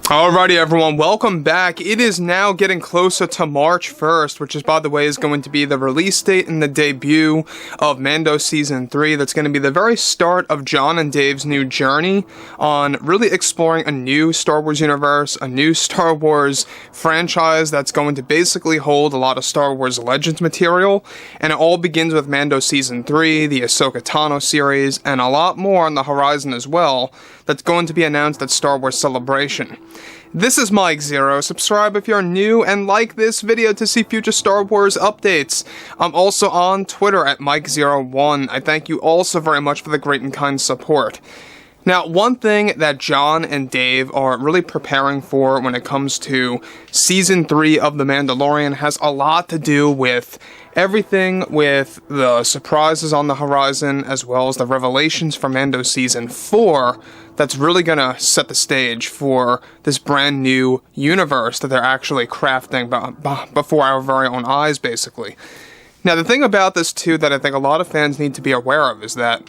Alrighty everyone, welcome back. It is now getting closer to March 1st, which is, by the way, is going to be the release date and the debut of Mando Season 3. That's going to be the very start of John and Dave's new journey on really exploring a new Star Wars universe, a new Star Wars franchise that's going to basically hold a lot of Star Wars Legends material. And it all begins with Mando Season 3, the Ahsoka Tano series, and a lot more on the horizon as well that's going to be announced at Star Wars Celebration. This is Mike Zero. Subscribe if you're new and like this video to see future Star Wars updates. I'm also on Twitter at Mike01. I thank you all so very much for the great and kind support. Now, one thing that John and Dave are really preparing for when it comes to Season 3 of The Mandalorian has a lot to do with everything with the surprises on the horizon, as well as the revelations for Mando Season 4, that's really going to set the stage for this brand new universe that they're actually crafting before our very own eyes, basically. Now, the thing about this, too, that I think a lot of fans need to be aware of is that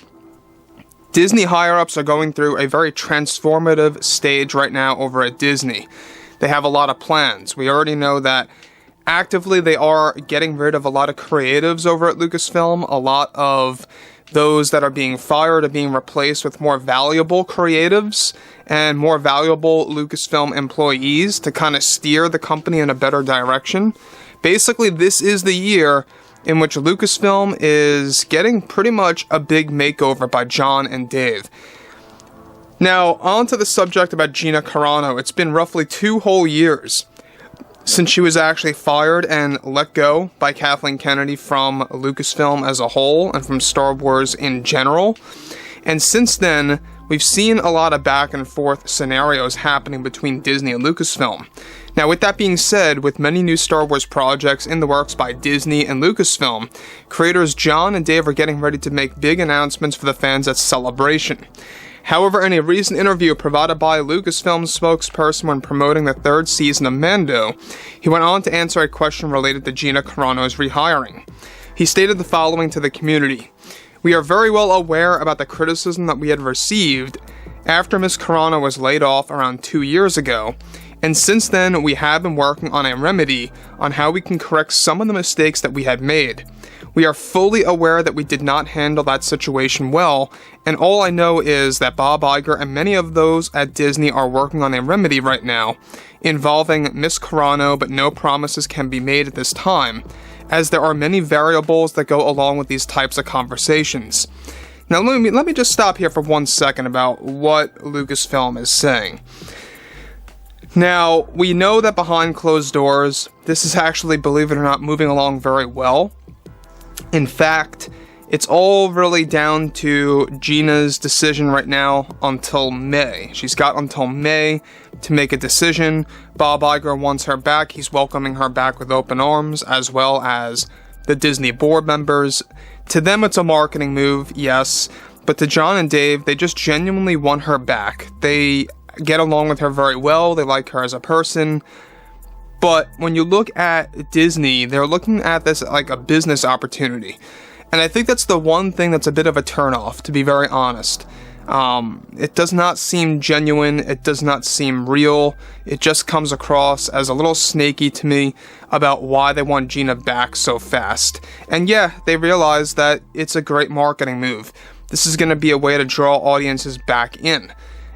Disney higher-ups are going through a very transformative stage right now over at Disney. They have a lot of plans. We already know that actively they are getting rid of a lot of creatives over at Lucasfilm. A lot of those that are being fired are being replaced with more valuable creatives and more valuable Lucasfilm employees to kind of steer the company in a better direction. Basically, this is the year in which Lucasfilm is getting pretty much a big makeover by John and Dave. Now, on to the subject about Gina Carano. It's been roughly 2 whole years since she was actually fired and let go by Kathleen Kennedy from Lucasfilm as a whole and from Star Wars in general. And since then, we've seen a lot of back and forth scenarios happening between Disney and Lucasfilm. Now, with that being said, with many new Star Wars projects in the works by Disney and Lucasfilm, creators John and Dave are getting ready to make big announcements for the fans at Celebration. However, in a recent interview provided by Lucasfilm's spokesperson when promoting the 3rd season of Mando, he went on to answer a question related to Gina Carano's rehiring. He stated the following to the community: "We are very well aware about the criticism that we had received after Ms. Carano was laid off around 2 years ago, and since then we have been working on a remedy on how we can correct some of the mistakes that we had made. We are fully aware that we did not handle that situation well, and all I know is that Bob Iger and many of those at Disney are working on a remedy right now involving Ms. Carano, but no promises can be made at this time, as there are many variables that go along with these types of conversations." Now let me just stop here for 1 second about what Lucasfilm is saying. Now, we know that behind closed doors, this is actually, believe it or not, moving along very well. In fact, it's all really down to Gina's decision right now until May. She's got until May to make a decision. Bob Iger wants her back. He's welcoming her back with open arms, as well as the Disney board members. To them, it's a marketing move, yes, but to John and Dave, they just genuinely want her back. They get along with her very well. They like her as a person. But when you look at Disney, they're looking at this like a business opportunity. And I think that's the one thing that's a bit of a turnoff, to be very honest. It does not seem genuine. It does not seem real. It just comes across as a little snaky to me about why they want Gina back so fast. And yeah, they realize that it's a great marketing move. This is going to be a way to draw audiences back in.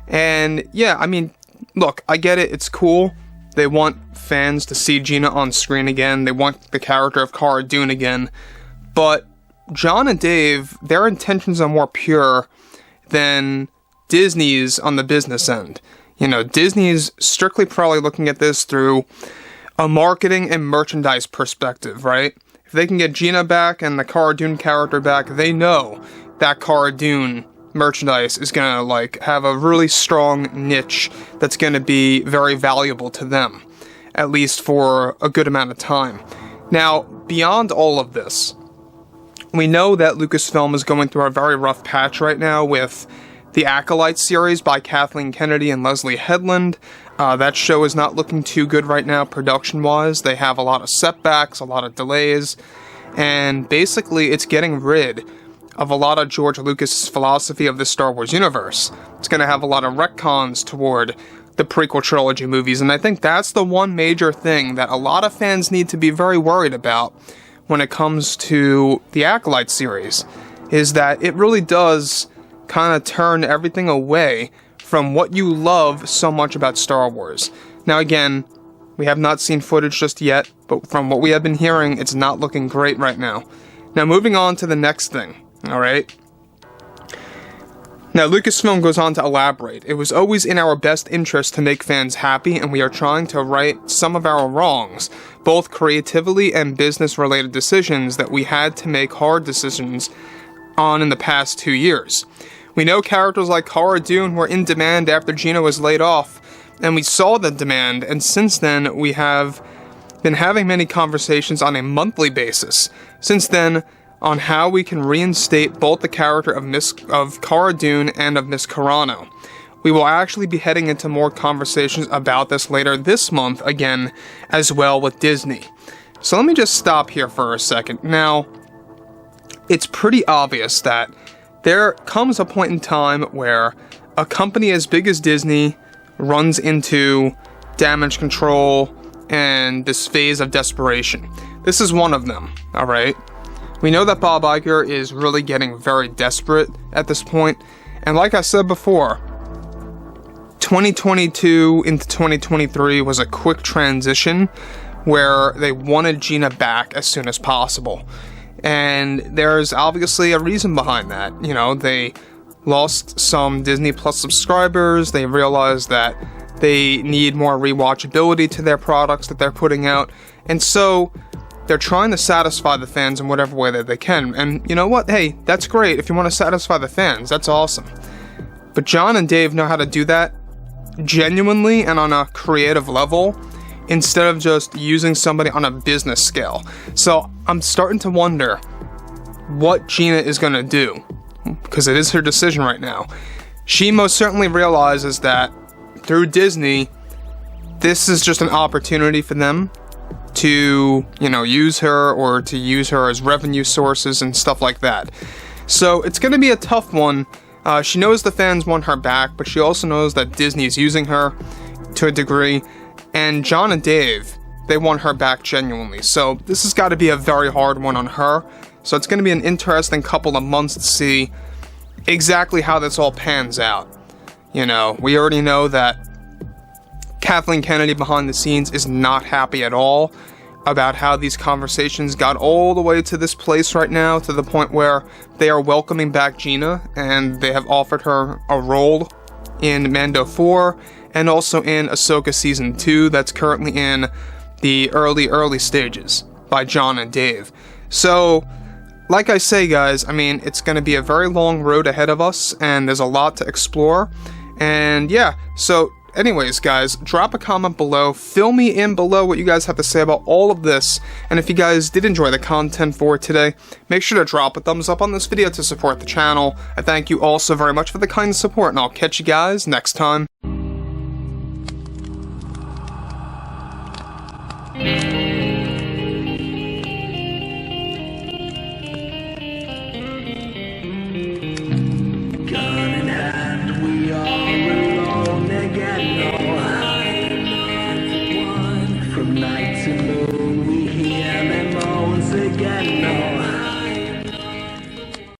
And yeah, I mean, look, I get it. It's cool. They want fans to see Gina on screen again. They want the character of Cara Dune again. But John and Dave, their intentions are more pure than Disney's on the business end. You know, Disney's strictly probably looking at this through a marketing and merchandise perspective, right? If they can get Gina back and the Cara Dune character back, they know that Cara Dune merchandise is gonna have a really strong niche that's gonna be very valuable to them, at least for a good amount of time. Now, beyond all of this, we know that Lucasfilm is going through a very rough patch right now with the ACOLYTE series by Kathleen Kennedy and Leslie Headland. That show is not looking too good right now production-wise. They have a lot of setbacks, a lot of delays, and basically it's getting rid of a lot of George Lucas' philosophy of the Star Wars universe. It's going to have a lot of retcons toward the prequel trilogy movies, and I think that's the one major thing that a lot of fans need to be very worried about when it comes to the ACOLYTE series, is that it really does kind of turn everything away from what you love so much about Star Wars. Now again, we have not seen footage just yet, but from what we have been hearing, it's not looking great right now. Now moving on to the next thing, alright? Now, Lucasfilm goes on to elaborate. It was always in our best interest to make fans happy, and we are trying to right some of our wrongs, both creatively and business-related decisions that we had to make hard decisions on in the past 2 years. We know characters like Cara Dune were in demand after Gina was laid off, and we saw the demand, and since then, we have been having many conversations on a monthly basis. Since then, on how we can reinstate both the character of Cara Dune and of Miss Carano. We will actually be heading into more conversations about this later this month again, as well with Disney. So let me just stop here for a second. Now, it's pretty obvious that there comes a point in time where a company as big as Disney runs into damage control and this phase of desperation. This is one of them, alright? We know that Bob Iger is really getting very desperate at this point, and like I said before, 2022 into 2023 was a quick transition where they wanted Gina back as soon as possible. And there's obviously a reason behind that. You know, they lost some Disney Plus subscribers, they realized that they need more rewatchability to their products that they're putting out, and so they're trying to satisfy the fans in whatever way that they can. And you know what? Hey, that's great. If you want to satisfy the fans, that's awesome. But John and Dave know how to do that genuinely and on a creative level instead of just using somebody on a business scale. So I'm starting to wonder what Gina is going to do, because it is her decision right now. She most certainly realizes that through Disney, this is just an opportunity for them to, you know, use her or to use her as revenue sources and stuff like that. So it's going to be a tough one. She knows the fans want her back, but she also knows that Disney is using her to a degree, and John and Dave, they want her back genuinely. So this has got to be a very hard one on her. So it's going to be an interesting couple of months to see exactly how this all pans out. You know, we already know that Kathleen Kennedy behind the scenes is not happy at all about how these conversations got all the way to this place right now, to the point where they are welcoming back Gina, and they have offered her a role in Mando 4, and also in Ahsoka Season 2, that's currently in the early stages by John and Dave. So, like I say, guys, I mean, it's going to be a very long road ahead of us, and there's a lot to explore, and yeah, so anyways, guys, drop a comment below, fill me in below what you guys have to say about all of this, and if you guys did enjoy the content for today, make sure to drop a thumbs up on this video to support the channel. I thank you all so very much for the kind support, and I'll catch you guys next time.